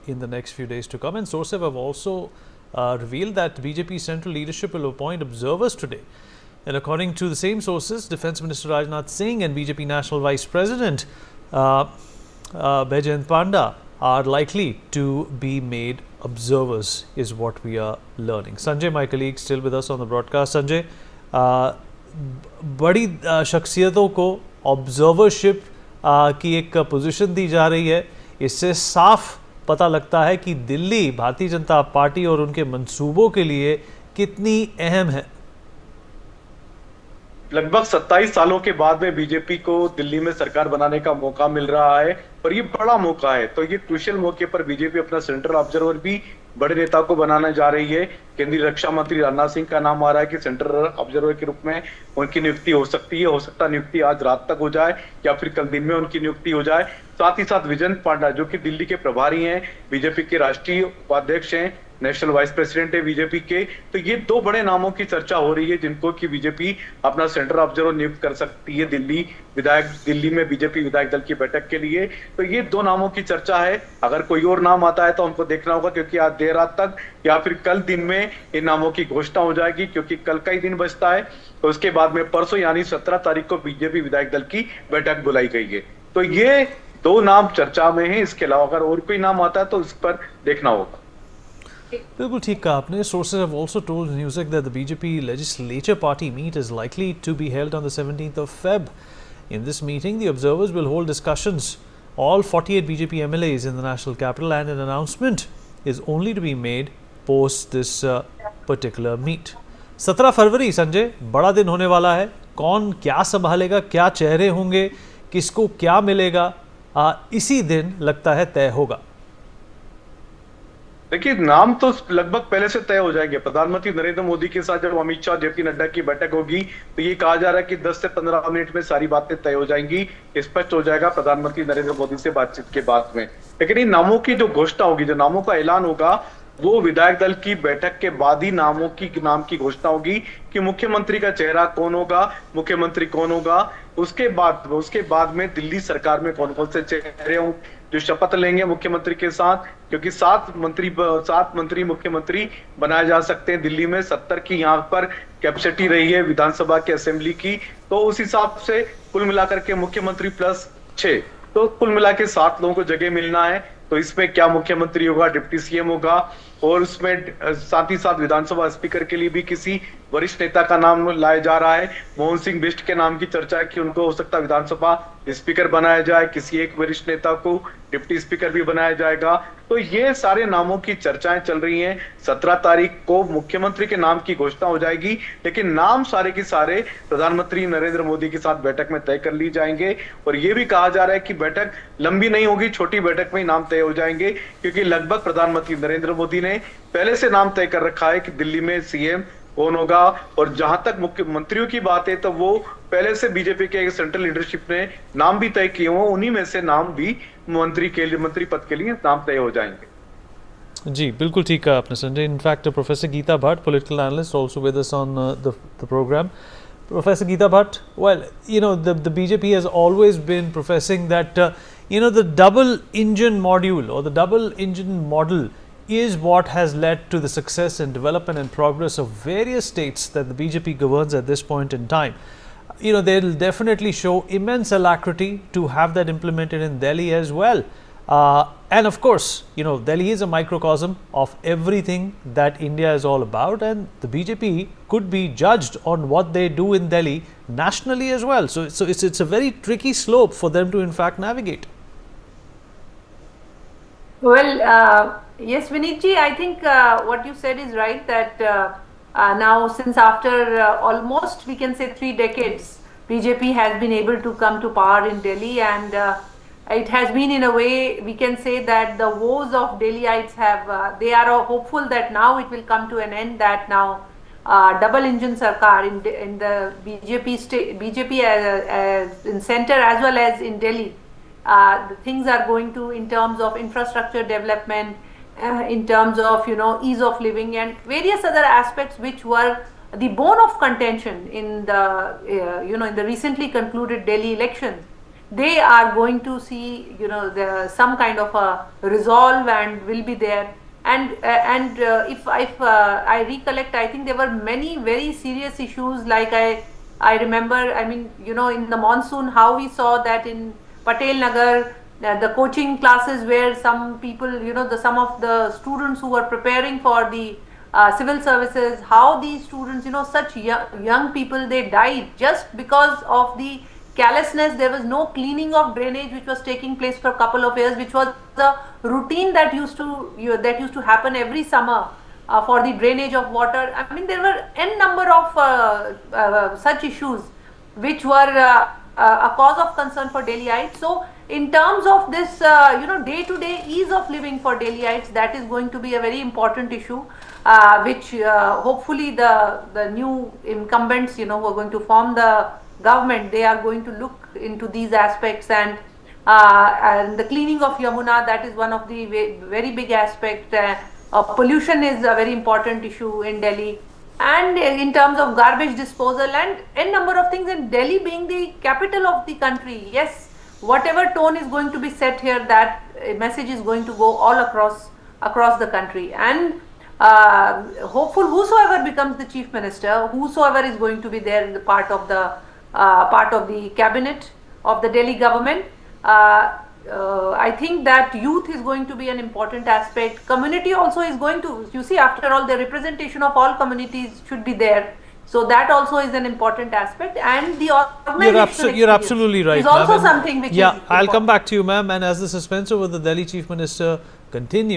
in the next few days to come. And sources have also revealed that BJP central leadership will appoint observers today. And according to the same sources, Defence Minister Rajnath Singh and BJP National Vice President Baijayant Panda are likely to be made observers, is what we are learning. Sanjay, my colleague, still with us on the broadcast. Sanjay, बड़ी शख्सियतों को observership की एक position दी जा रही है. इससे साफ पता लगता है कि दिल्ली भारतीय जनता पार्टी और उनके मंसूबों के लिए कितनी अहम है. लगभग 27 सालों के बाद में बीजेपी को दिल्ली में सरकार बनाने का मौका मिल रहा है और ये बड़ा मौका है. तो ये क्रूशियल मौके पर बीजेपी अपना सेंट्रल ऑब्जर्वर भी बड़े नेता को बनाने जा रही है. केंद्रीय रक्षा मंत्री राजनाथ सिंह का नाम आ रहा है कि सेंट्रल ऑब्जर्वर के रूप में उनकी नियुक्ति हो सकती है. हो सकता है नियुक्ति आज रात तक हो जाए या फिर कल दिन में उनकी नियुक्ति हो जाए. साथ ही साथ विजयंत पांडा, जो कि दिल्ली के प्रभारी हैं, बीजेपी के राष्ट्रीय उपाध्यक्ष हैं, नेशनल वाइस प्रेसिडेंट है बीजेपी के. तो ये दो बड़े नामों की चर्चा हो रही है जिनको कि बीजेपी अपना सेंट्रल ऑब्जर्वर नियुक्त कर सकती है दिल्ली में बीजेपी विधायक दल की बैठक के लिए. तो ये दो नामों की चर्चा है. अगर कोई और नाम आता है तो हमको देखना होगा, क्योंकि आज देर रात तक या फिर कल दिन में इन नामों की घोषणा हो जाएगी, क्योंकि कल का ही दिन बचता है. तो उसके बाद में परसों यानी 17 तारीख को बीजेपी विधायक दल की बैठक बुलाई गई है. तो ये दो नाम चर्चा में है. इसके अलावा अगर और कोई नाम आता है तो इस पर देखना होगा. बिल्कुल ठीक कहा आपने. Sources have also told Newsec that the BJP legislature party meet is likely to be held on the 17th of Feb. In this meeting, the observers will hold discussions. All 48 BJP MLAs in the national capital, and an announcement is only to be made post this particular meet. 17 फरवरी संजय, बड़ा दिन होने वाला है. कौन क्या संभालेगा, क्या चेहरे होंगे, किसको क्या मिलेगा, इसी दिन लगता है तय होगा. देखिए, नाम तो लगभग पहले से तय हो जाएंगे. प्रधानमंत्री नरेंद्र मोदी के साथ जब अमित शाह जेपी नड्डा की बैठक होगी तो ये कहा जा रहा है कि 10 से 15 मिनट में सारी बातें तय हो जाएंगी. स्पष्ट हो जाएगा प्रधानमंत्री नरेंद्र मोदी से बातचीत के बाद में. लेकिन इन नामों की जो घोषणा होगी, जो नामों का ऐलान होगा, वो विधायक दल की बैठक के बाद ही नाम की घोषणा होगी कि मुख्यमंत्री का चेहरा कौन होगा, मुख्यमंत्री कौन होगा. उसके बाद में दिल्ली सरकार में कौन कौन से चेहरे हों जो शपथ लेंगे मुख्यमंत्री के साथ, क्योंकि 7 मंत्री मुख्यमंत्री बनाए जा सकते हैं दिल्ली में. 70 की यहाँ पर कैपेसिटी रही है विधानसभा की असेंबली की. तो उस हिसाब से कुल मिलाकर के मुख्यमंत्री प्लस 6, तो कुल मिला के 7 लोगों को जगह मिलना है. तो इसमें क्या मुख्यमंत्री होगा, डिप्टी सीएम होगा, और उसमें साथ ही साथ विधानसभा स्पीकर के लिए भी किसी वरिष्ठ नेता का नाम लाया जा रहा है. मोहन सिंह बिष्ट के नाम की चर्चा है कि उनको हो सकता है विधानसभा स्पीकर बनाया जाए. किसी एक वरिष्ठ नेता को डिप्टी स्पीकर भी बनाया जाएगा. तो ये सारे नामों की चर्चाएं चल रही हैं. 17 तारीख को मुख्यमंत्री के नाम की घोषणा हो जाएगी, लेकिन नाम सारे के सारे प्रधानमंत्री नरेंद्र मोदी के साथ बैठक में तय कर ली जाएंगे. और ये भी कहा जा रहा है कि बैठक लंबी नहीं होगी, छोटी बैठक में ही नाम तय हो जाएंगे, क्योंकि लगभग प्रधानमंत्री नरेंद्र मोदी ने पहले से नाम तय कर रखा है कि दिल्ली में सीएम कौन होगा. और जहां तक मुख्यमंत्रियों की बात है तो वो पहले से बीजेपी के सेंट्रल लीडरशिप ने नाम भी तय किए हुए. उन्हीं में से नाम भी मंत्री पद के लिए नाम तय हो जाएंगे. जी, बिल्कुल ठीक कहा आपने Sanjay. In fact professor Geeta Bhatt, political analyst, also with us on the program. Professor Geeta Bhatt, well, the BJP has always been professing that the double engine module or the double engine model is what has led to the success and development and progress of various states that the BJP governs at this point in time. They'll definitely show immense alacrity to have that implemented in Delhi as well. And of course, Delhi is a microcosm of everything that India is all about, and the BJP could be judged on what they do in Delhi nationally as well. So it's a very tricky slope for them to in fact navigate. Well, yes, Vineet ji, I think what you said is right, that now since after almost we can say 3 decades, BJP has been able to come to power in Delhi, and it has been, in a way, we can say that the woes of Delhiites they are hopeful that now it will come to an end, that now double engine sarkar in the BJP as in center as well as in Delhi, the things are going to, in terms of infrastructure development, in terms of ease of living and various other aspects which were the bone of contention in the in the recently concluded Delhi elections. they are going to see, some kind of a resolve and will be there. And if I recollect, I think there were many very serious issues. Like I remember, I mean, in the monsoon, how we saw that in Patel Nagar, the coaching classes where some people, some of the students who were preparing for the civil services, how these students, such young people, they died just because of the carelessness. There was no cleaning of drainage which was taking place for a couple of years, which was the routine that used to happen every summer for the drainage of water. I mean, there were n number of such issues which were a cause of concern for Delhiites. So in terms of this, day-to-day ease of living for Delhiites, that is going to be a very important issue, which hopefully the new incumbents, who are going to form the government, they are going to look into these aspects. And the cleaning of Yamuna, that is one of the very big aspect. Pollution is a very important issue in Delhi. And in terms of garbage disposal and n number of things, in Delhi being the capital of the country, yes, whatever tone is going to be set here, that message is going to go all across the country. And hopeful, whosoever becomes the chief minister, whosoever is going to be there in the part of the cabinet of the Delhi government, I think that youth is going to be an important aspect. Community also is going to, you see, after all, the representation of all communities should be there. So that also is an important aspect. And the organizational You're absolutely right, is also ma'am. something which is I'll important. come back to you, ma'am. And as the suspense over the Delhi chief minister continues,